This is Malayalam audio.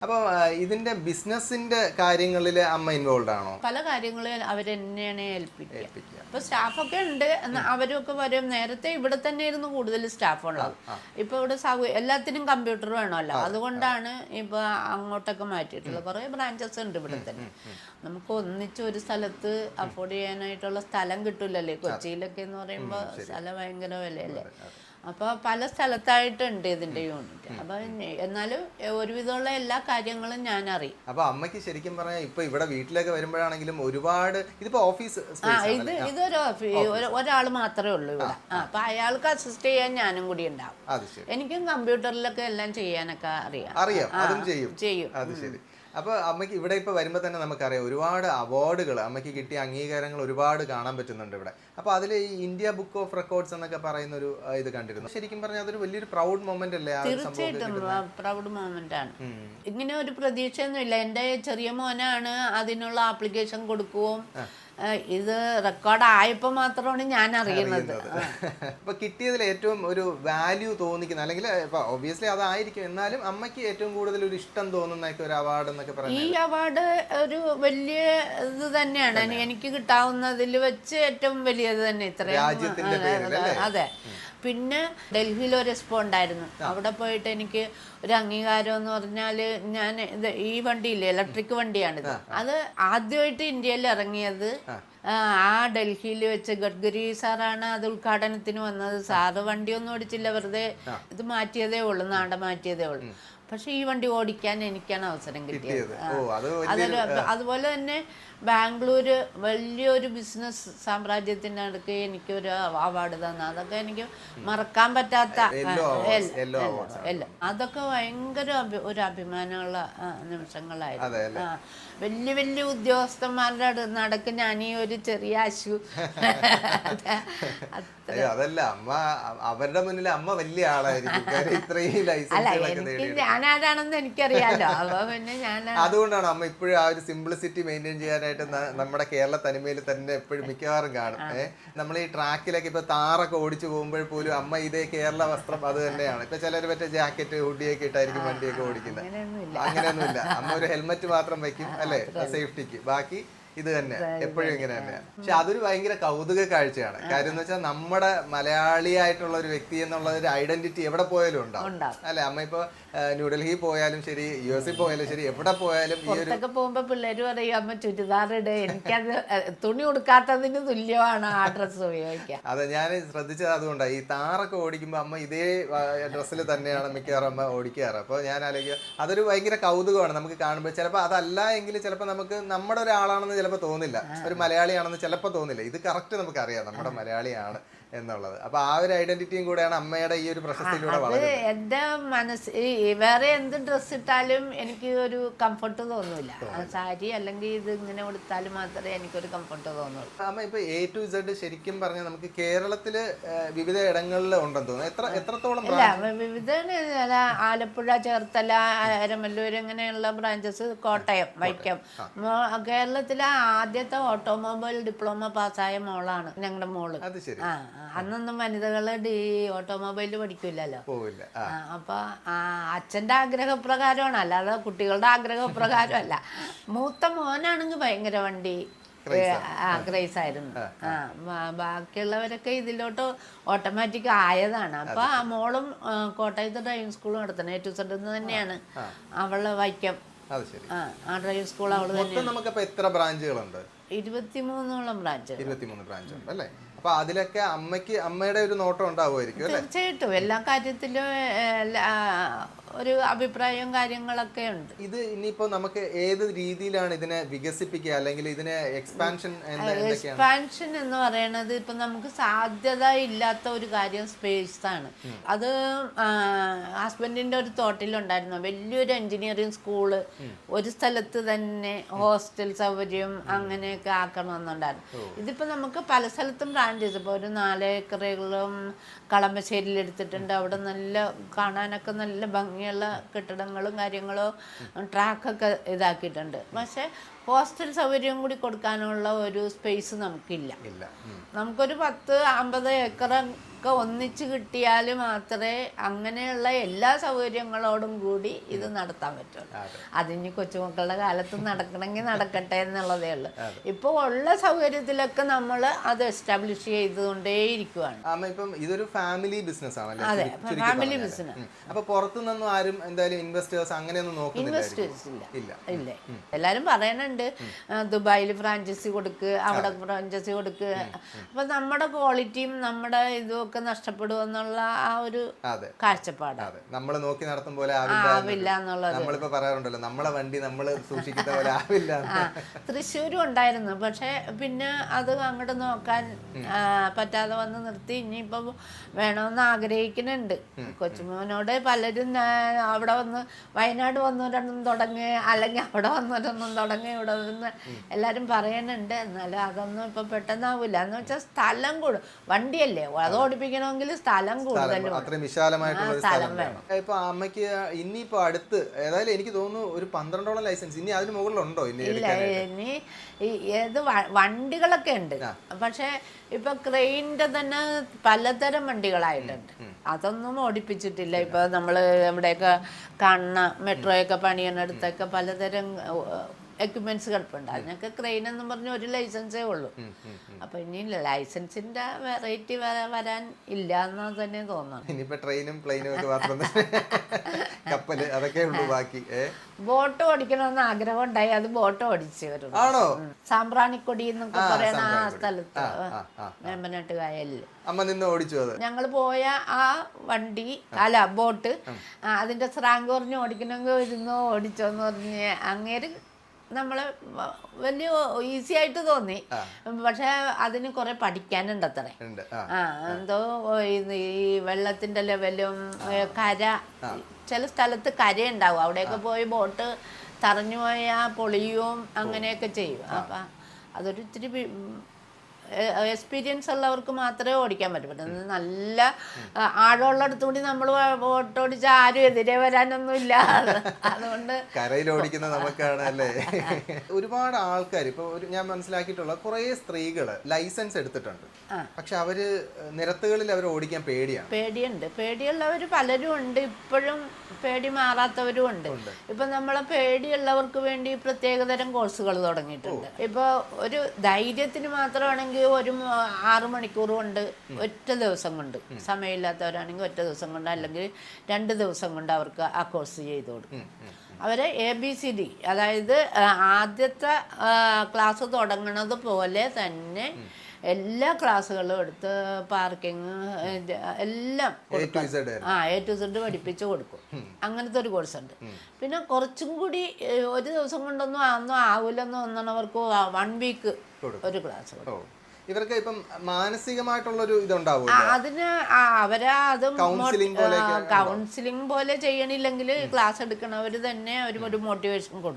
അപ്പോൾ ഇതിന്റെ ബിസിനസിന്റെ കാര്യങ്ങളിൽ അമ്മ ഇൻവോൾവ് ആണോ? പല കാര്യങ്ങളും അവരെന്നെയാണ് ഏൽപ്പിക്കുക. ഇപ്പൊ സ്റ്റാഫൊക്കെ ഉണ്ട്, അവരൊക്കെ വരും. നേരത്തെ ഇവിടെ തന്നെ ആയിരുന്നു കൂടുതൽ സ്റ്റാഫ് ഉള്ളത്. ഇപ്പൊ ഇവിടെ എല്ലാത്തിനും കമ്പ്യൂട്ടർ വേണമല്ലോ, അതുകൊണ്ടാണ് ഇപ്പൊ അങ്ങോട്ടൊക്കെ മാറ്റിയിട്ടുള്ളത്. കുറെ ബ്രാഞ്ചസ് ഉണ്ട് ഇവിടെ തന്നെ. നമുക്ക് ഒന്നിച്ച് ഒരു സ്ഥലത്ത് അഫോർഡ് ചെയ്യാനായിട്ടുള്ള സ്ഥലം കിട്ടൂലല്ലേ. കൊച്ചിയിലൊക്കെ എന്ന് പറയുമ്പോൾ സ്ഥലം ഭയങ്കര വിലയല്ലേ. അപ്പോൾ പല സ്ഥലത്തായിട്ടുണ്ട് ഇതിന്റെ യൂണിറ്റ്. അപ്പൊ എന്നാലും ഒരുവിധമുള്ള എല്ലാ കാര്യങ്ങളും ഞാൻ അറിയും. അപ്പൊ അമ്മയ്ക്ക് ശരിക്കും പറഞ്ഞാൽ ഇപ്പൊ ഇവിടെ വീട്ടിലൊക്കെ വരുമ്പോഴാണെങ്കിലും ഒരുപാട് ഇതിപ്പോ ഓഫീസ് ഇതൊരു ഒരാൾ മാത്രമേ ഉള്ളൂ ഇവിടെ. അപ്പൊ അയാൾക്ക് അസിസ്റ്റ് ചെയ്യാൻ ഞാനും കൂടി ഉണ്ടാവും. എനിക്കും കമ്പ്യൂട്ടറിലൊക്കെ എല്ലാം ചെയ്യാനൊക്കെ അറിയാം. ചെയ്യും. അത് ശരി. അപ്പോൾ അമ്മയ്ക്ക് ഇവിടെ ഇപ്പോൾ വരുമ്പോൾ തന്നെ നമുക്കറിയാം ഒരുപാട് അവാർഡുകൾ അമ്മയ്ക്ക് കിട്ടിയ അംഗീകാരങ്ങൾ ഒരുപാട് കാണാൻ പറ്റുന്നുണ്ട് ഇവിടെ. അപ്പോൾ അതിൽ ഈ ഇന്ത്യ ബുക്ക് ഓഫ് റെക്കോർഡ്സ് എന്നൊക്കെ പറയുന്ന ഒരു ഇത് കണ്ടിരുന്നു. ശരിക്കും പറഞ്ഞാൽ അതൊരു വലിയൊരു പ്രൗഡ് മൊമെന്റ് അല്ലേ? തീർച്ചയായിട്ടും പ്രൗഡ് മൊമെന്റ് ആണ്. ഇങ്ങനെ ഒരു പ്രതീക്ഷയൊന്നുമില്ല. എൻ്റെ ചെറിയ മോനാണ് അതിനുള്ള ആപ്ലിക്കേഷൻ കൊടുക്കുകയും ഇത് റെക്കോർഡ് ആയപ്പോൾ മാത്രമാണ് ഞാൻ അറിയുന്നത്. അപ്പൊ കിട്ടിയതിൽ ഏറ്റവും ഒരു വാല്യൂ തോന്നിക്കുന്ന, അല്ലെങ്കിൽ ഒബ്വിയസ്ലി അതായിരിക്കും, എന്നാലും അമ്മയ്ക്ക് ഏറ്റവും കൂടുതൽ ഒരു ഇഷ്ടം തോന്നുന്ന ഒരു അവാർഡ് എന്നൊക്കെ പറയുന്നത് ഈ അവാർഡ് ഒരു വലിയ ഇത് തന്നെയാണ്. എനിക്ക് കിട്ടാവുന്നതിൽ വെച്ച് ഏറ്റവും വലിയത് തന്നെ. ഇത്രയും അതെ. പിന്നെ ഡൽഹിയിൽ ഒരു എക്സ്പോ ഉണ്ടായിരുന്നു. അവിടെ പോയിട്ട് എനിക്ക് ഒരു അംഗീകാരം എന്ന് പറഞ്ഞാൽ, ഞാൻ ഇത് ഈ വണ്ടിയില്ലേ, ഇലക്ട്രിക് വണ്ടിയാണിത്. അത് ആദ്യമായിട്ട് ഇന്ത്യയിൽ ഇറങ്ങിയത് ആ ഡൽഹിയിൽ വെച്ച് ഗഡ്കരി സാറാണ് അത് ഉദ്ഘാടനത്തിന് വന്നത്. സാറ് വണ്ടിയൊന്നും ഓടിച്ചില്ല, വെറുതെ ഇത് മാറ്റിയതേ ഉള്ളൂ, നാട മാറ്റിയതേ ഉള്ളൂ. പക്ഷെ ഈ വണ്ടി ഓടിക്കാൻ എനിക്കാണ് അവസരം കിട്ടിയത്. അതുപോലെ തന്നെ ബാംഗ്ലൂര് വലിയൊരു ബിസിനസ് സാമ്രാജ്യത്തിൻ്റെ അടുക്ക് എനിക്കൊരു അവാർഡ് തന്നു. അതൊക്കെ എനിക്ക് മറക്കാൻ പറ്റാത്ത എല്ലാം. അതൊക്കെ ഭയങ്കര ഒരു അഭിമാനമുള്ള നിമിഷങ്ങളായിരുന്നു. വലിയ വലിയ ഉദ്യോഗസ്ഥന്മാരുടെ നടക്ക് ഞാൻ ഈ ഒരു ചെറിയ ആശു. അതല്ല, അമ്മ അവരുടെ മുന്നിൽ അമ്മ വലിയ ആളായിരിക്കും. ഞാനാരാണെന്ന് എനിക്കറിയാലോ. അപ്പൊ പിന്നെ അതുകൊണ്ടാണ് അമ്മ ഇപ്പോഴും ആ ഒരു സിംപ്ലിസിറ്റി മെയിൻറ്റെയിൻ ചെയ്യാനായിട്ട് നമ്മുടെ കേരള തനിമയിൽ തന്നെ എപ്പോഴും മിക്കവാറും കാണും. നമ്മൾ ഈ ട്രാക്കിലൊക്കെ ഇപ്പൊ താറൊക്കെ ഓടിച്ചു പോകുമ്പോൾ പോലും അമ്മ ഇതേ കേരള വസ്ത്രം അത് തന്നെയാണ്. ഇപ്പൊ ചിലർ മറ്റേ ജാക്കറ്റ് ഹുഡിയൊക്കെ ഇട്ടായിരിക്കും വണ്ടിയൊക്കെ ഓടിക്കുന്നത്. അങ്ങനെയൊന്നുമില്ല. അമ്മ ഒരു ഹെൽമെറ്റ് മാത്രം വെക്കും അല്ലെ, സേഫ്റ്റിക്ക്. ബാക്കി ഇത് തന്നെ എപ്പോഴും ഇങ്ങനെ തന്നെയാണ്. പക്ഷെ അതൊരു ഭയങ്കര കൗതുക കാഴ്ചയാണ്. കാര്യം എന്ന് വെച്ചാൽ നമ്മുടെ മലയാളിയായിട്ടുള്ള ഒരു വ്യക്തി എന്നുള്ള ഒരു ഐഡന്റിറ്റി എവിടെ പോയാലും ഉണ്ടാവും അല്ലെ. അമ്മ ഇപ്പൊ ന്യൂഡൽഹി പോയാലും ശരി, US പോയാലും ശരി, എവിടെ പോയാലും ഈ ഒരു പോകുമ്പോ പിള്ളേര് പറയും അമ്മ ചുരിദാർ ഇടേ, എനിക്കത് തുണി കൊടുക്കാത്തതിന് തുല്യമാണ് ആ ഡ്രസ്സ് ഉപയോഗിക്കാൻ. അതെ, ഞാൻ ശ്രദ്ധിച്ചത് അതുകൊണ്ടാണ്. ഈ താറൊക്കെ ഓടിക്കുമ്പോ അമ്മ ഇതേ ഡ്രസ്സിൽ തന്നെയാണ് മിക്കവാറും അമ്മ ഓടിക്കാറ്. അപ്പോൾ ഞാൻ ആലോചിക്കുക, അതൊരു ഭയങ്കര കൗതുകമാണ് നമുക്ക് കാണുമ്പോൾ. ചിലപ്പോൾ അതല്ല എങ്കിൽ ചിലപ്പോൾ നമുക്ക് നമ്മുടെ ഒരാളാണെന്ന് ചിലപ്പോൾ തോന്നില്ല, ഒരു മലയാളിയാണെന്ന് ചിലപ്പോൾ തോന്നില്ല. ഇത് കറക്റ്റ് നമുക്കറിയാം നമ്മുടെ മലയാളിയാണ് എന്നുള്ളത്. അപ്പൊ ആ ഒരു ഐഡന്റിറ്റിയും കൂടെയാണ് അമ്മയുടെ ഈ ഒരു പ്രശസ്തിയിലൂടെ വളരുന്നത്. എന്റെ മനസ്സ് വേറെ എന്ത് ഡ്രസ് ഇട്ടാലും എനിക്ക് ഒരു കംഫർട്ട് തോന്നില്ല. സാരി അല്ലെങ്കിൽ ഇത് ഇങ്ങനെ കൊടുത്താലും മാത്രമേ എനിക്കൊരു കംഫർട്ട് തോന്നുള്ളൂ. അമ്മ ഇപ്പൊ A to Z ശരിക്കും പറഞ്ഞാൽ നമുക്ക് കേരളത്തില് വിവിധ ഇടങ്ങളിൽ ഉണ്ടെന്ന് തോന്നുന്നു. എത്രത്തോളം? വിവിധ ആലപ്പുഴ, ചേർത്തല, അരമല്ലൂർ, അങ്ങനെയുള്ള ബ്രാഞ്ചസ്, കോട്ടയം, വൈക്കം. കേരളത്തിലെ ആദ്യത്തെ ഓട്ടോമൊബൈൽ ഡിപ്ലോമ പാസ്സായ മോളാണ് ഞങ്ങളുടെ മോള്. അത് ശരി. അന്നൊന്നും വനിതകള് ഓട്ടോമൊബൈലിൽ പഠിക്കില്ലല്ലോ. അപ്പൊ അച്ഛന്റെ ആഗ്രഹപ്രകാരമാണ്, അല്ലാതെ കുട്ടികളുടെ ആഗ്രഹപ്രകാരമല്ല. മൂത്ത മോനാണെങ്കിൽ ഭയങ്കര വണ്ടി ക്രൈസ് ആയിരുന്നു. ബാക്കിയുള്ളവരൊക്കെ ഇതിലോട്ട് ഓട്ടോമാറ്റിക് ആയതാണ്. അപ്പൊ ആ മോളും കോട്ടയത്ത് ഡ്രൈവിംഗ് സ്കൂൾ നടത്തണം. A to Z തന്നെയാണ് അവള് വൈക്കം ആ ഡ്രൈവിംഗ് സ്കൂൾ അവള് തന്നെ. നമുക്കപ്പോ എത്ര ബ്രാഞ്ചുകളുണ്ട്? 23 ബ്രാഞ്ച്. 23 ബ്രാഞ്ച് ഉണ്ട് അല്ലേ. അപ്പൊ അതിലൊക്കെ അമ്മയുടെ ഒരു നോട്ടം ഉണ്ടാവുമായിരിക്കും. തീർച്ചയായിട്ടും എല്ലാ കാര്യത്തിലും ഒരു അഭിപ്രായവും കാര്യങ്ങളൊക്കെ ഉണ്ട്. ഇത് ഇനിയിപ്പോ നമുക്ക് ഏത് രീതിയിലാണ് ഇതിനെ വികസിപ്പിക്കുക, അല്ലെങ്കിൽ ഇതിനെ എക്സ്പാൻഷൻ എന്ന് പറയുന്നത് ഇപ്പൊ നമുക്ക് സാധ്യത ഇല്ലാത്ത ഒരു കാര്യം സ്പേസ് ആണ്. അത് ഹസ്ബൻഡിന്റെ ഒരു തോട്ടിലുണ്ടായിരുന്നു, വലിയൊരു എഞ്ചിനീയറിംഗ് സ്കൂള് ഒരു സ്ഥലത്ത് തന്നെ ഹോസ്റ്റൽ സൗകര്യം അങ്ങനെയൊക്കെ ആക്കണമെന്നുണ്ടായിരുന്നു. ഇതിപ്പോ നമുക്ക് പല സ്ഥലത്തും ബ്രാഞ്ചസ്, ഇപ്പോൾ ഒരു 4 ഏക്കറുകളും കളമശ്ശേരിയിൽ എടുത്തിട്ടുണ്ട്. അവിടെ നല്ല കാണാനൊക്കെ നല്ല ഭംഗിയുള്ള കെട്ടിടങ്ങളും കാര്യങ്ങളും ട്രാക്കൊക്കെ ഇതാക്കിയിട്ടുണ്ട്. പക്ഷെ ഹോസ്റ്റൽ സൗകര്യം കൂടി കൊടുക്കാനുള്ള ഒരു സ്പേസ് നമുക്കില്ല. നമുക്കൊരു 10-50 ഏക്കർ ഒക്കെ ഒന്നിച്ച് കിട്ടിയാൽ മാത്രമേ അങ്ങനെയുള്ള എല്ലാ സൗകര്യങ്ങളോടും കൂടി ഇത് നടത്താൻ പറ്റുള്ളൂ. അതിന് കൊച്ചുമക്കളുടെ കാലത്ത് നടക്കണമെങ്കിൽ നടക്കട്ടെ എന്നുള്ളതേ ഉള്ളൂ. ഇപ്പോൾ ഉള്ള സൗകര്യത്തിലൊക്കെ നമ്മൾ അത് എസ്റ്റാബ്ലിഷ് ചെയ്തുകൊണ്ടേയിരിക്കുവാണ്. ഇപ്പം ഇതൊരു ഫാമിലി ബിസിനസ് ആണല്ലേ? അതെ, ഫാമിലി ബിസിനസ്. അപ്പൊ പുറത്തുനിന്നും ആരും എന്തായാലും ഇൻവെസ്റ്റേഴ്സ് അങ്ങനെയൊന്നും ഇൻവെസ്റ്റേഴ്സ് ഇല്ല. എല്ലാരും പറയണുണ്ട് ദുബായിൽ ഫ്രാഞ്ചൈസി കൊടുക്കുക, അവിടെ ഫ്രാഞ്ചൈസി കൊടുക്കുക. അപ്പൊ നമ്മുടെ ക്വാളിറ്റിയും നമ്മുടെ ഇതും ഒക്കെ നഷ്ടപ്പെടുമെന്നുള്ള ആ ഒരു കാഴ്ചപ്പാടാണ്. നമ്മൾ നോക്കി നടത്തും പോലെ ആവില്ല എന്നുള്ളത്. നമ്മളിപ്പോ പറയാറുണ്ടല്ലോ, നമ്മളെ വണ്ടി നമ്മൾ സൂക്ഷിക്കുന്ന പോലെ ആവില്ല. തൃശ്ശൂരും ഉണ്ടായിരുന്നു, പക്ഷെ പിന്നെ അത് അങ്ങോട്ട് നോക്കാൻ പറ്റാതെ വന്ന് നിർത്തി. ഇനിയിപ്പോ വേണമെന്ന് ആഗ്രഹിക്കുന്നുണ്ട്. കൊച്ചുമോനോട് പലരും അവിടെ വന്ന് വയനാട് വന്നവരൊന്നും തുടങ്ങി, അല്ലെങ്കിൽ അവിടെ വന്നവരൊന്നും തുടങ്ങി, ഇവിടെ നിന്ന് എല്ലാരും പറയുന്നുണ്ട്. എന്നാലും അതൊന്നും ഇപ്പൊ പെട്ടെന്നാവില്ല. എന്ന് വെച്ചാൽ സ്ഥലം കൂടും, വണ്ടിയല്ലേ, അത് ഓടിപ്പിക്കണമെങ്കിൽ സ്ഥലം കൂടുതലും അത്രയും വിശാലമായിട്ടുള്ള സ്ഥലം വേണം. ഇപ്പൊ അമ്മയ്ക്ക് ഇനിയിപ്പോ അടുത്ത് ഏതായാലും എനിക്ക് തോന്നുന്നു ഒരു 12ഓളം ലൈസൻസ് ഇനി അതിന് മുകളിലുണ്ടോ? ഇല്ല, ഇനി ഏത് വണ്ടികളൊക്കെ ഉണ്ട്, പക്ഷെ ഇപ്പൊ ക്രെയിനിന്റെ തന്നെ പലതരം വണ്ടികളായിട്ടുണ്ട്. അതൊന്നും ഓടിപ്പിച്ചിട്ടില്ല. ഇപ്പൊ നമ്മള് എവിടെയൊക്കെ കാണുന്ന മെട്രോയൊക്കെ പണിയുന്നിടത്തൊക്കെ പലതരം എക്യുപ്മെന്റ്സ് കിടപ്പുണ്ട്. അതിനൊക്കെ ക്രെയിൻ എന്നും പറഞ്ഞ ഒരു ലൈസൻസേ ഉള്ളൂ. അപ്പൊ ഇനി ലൈസൻസിന്റെ വെറൈറ്റി വരാൻ ഇല്ല എന്നാ തന്നെ തോന്നുന്നു. ഇനിയിപ്പോ ട്രെയിനും പ്ലെയിനും ഒക്കെ മാത്രം കപ്പല് അതൊക്കെ ഉള്ളൂ ബാക്കി. ബോട്ട് ഓടിക്കണമെന്ന് ആഗ്രഹം ഉണ്ടായി, അത് ബോട്ട് ഓടിച്ചു വരും. സാമ്പ്രാണിക്കൊടി എന്നൊക്കെ പറയുന്ന ആ സ്ഥലത്ത് വേമ്പനാട്ട് കായലില് അമ്മ നിന്ന് ഓടിച്ചു. അത് ഞങ്ങൾ പോയ ആ വണ്ടി അല്ല ബോട്ട്, അതിന്റെ സ്രാങ്ക് പറഞ്ഞ് ഓടിക്കണമെങ്കിൽ ഇരുന്നോ ഓടിച്ചോന്ന് പറഞ്ഞ് അങ്ങേര് നമ്മള് വലിയ ഈസി ആയിട്ട് തോന്നി. പക്ഷെ അതിന് കുറെ പഠിക്കാനുണ്ട് അത്രേ. എന്തോ ഈ വെള്ളത്തിന്റെ ലെവലും കര, ചില സ്ഥലത്ത് കരയുണ്ടാവും, അവിടെയൊക്കെ പോയി ബോട്ട് തറഞ്ഞു പോയാൽ പൊളിയും അങ്ങനെയൊക്കെ ചെയ്യും. അപ്പം അതൊരു ഇത്തിരി എക്സ്പീരിയൻസ് ഉള്ളവർക്ക് മാത്രമേ ഓടിക്കാൻ പറ്റൂ. നല്ല ആഴമുള്ളിടത്തു കൂടി നമ്മൾ ഓട്ടോടിച്ച ആരും എതിരെ വരാനൊന്നുമില്ല. അതുകൊണ്ട് കരയിൽ ഓടിക്കുന്ന നമുക്കാണ് അല്ലേ. ഒരുപാട് ആൾക്കാർ ഇപ്പൊ ഞാൻ മനസ്സിലാക്കിയിട്ടുള്ള കുറെ സ്ത്രീകള് ലൈസൻസ് എടുത്തിട്ടുണ്ട്, പക്ഷെ അവര് നിരത്തുകളിൽ അവർ ഓടിക്കാൻ പേടിയുണ്ട്. പേടിയുള്ളവർ പലരും ഉണ്ട്, ഇപ്പോഴും പേടി മാറാത്തവരും ഉണ്ട്. ഇപ്പൊ നമ്മളെ പേടിയുള്ളവർക്ക് വേണ്ടി പ്രത്യേകതരം കോഴ്സുകൾ തുടങ്ങിയിട്ടുണ്ട്. ഇപ്പൊ ഒരു ധൈര്യത്തിന് മാത്രമാണെങ്കിൽ ഒരു 6 മണിക്കൂർ കൊണ്ട് ഒറ്റ ദിവസം കൊണ്ട്, സമയമില്ലാത്തവരാണെങ്കിൽ ഒറ്റ ദിവസം കൊണ്ട്, അല്ലെങ്കിൽ 2 ദിവസം കൊണ്ട് അവർക്ക് ആ കോഴ്സ് ചെയ്ത് കൊടുക്കും. അവരെ ABCD, അതായത് ആദ്യത്തെ ക്ലാസ് തുടങ്ങുന്നത് പോലെ തന്നെ എല്ലാ ക്ലാസ്സുകളും എടുത്ത് പാർക്കിങ് എല്ലാം A to Z പഠിപ്പിച്ചു കൊടുക്കും. അങ്ങനത്തെ ഒരു കോഴ്സുണ്ട്. പിന്നെ കുറച്ചും കൂടി ഒരു ദിവസം കൊണ്ടൊന്നും ആവില്ലെന്ന് തോന്നണവർക്ക് 1 വീക്ക് ഒരു ക്ലാസ് കൊടുക്കും. ഇവർക്ക് ഇപ്പം മാനസികമായിട്ടുള്ളൊരു ഇതുണ്ടാവും. അതിന് അവരെ അത് കൗൺസിലിംഗ് പോലെ ചെയ്യണില്ലെങ്കിൽ ക്ലാസ് എടുക്കണവര് തന്നെ ഒരു മോട്ടിവേഷൻ കൊടുക്കും.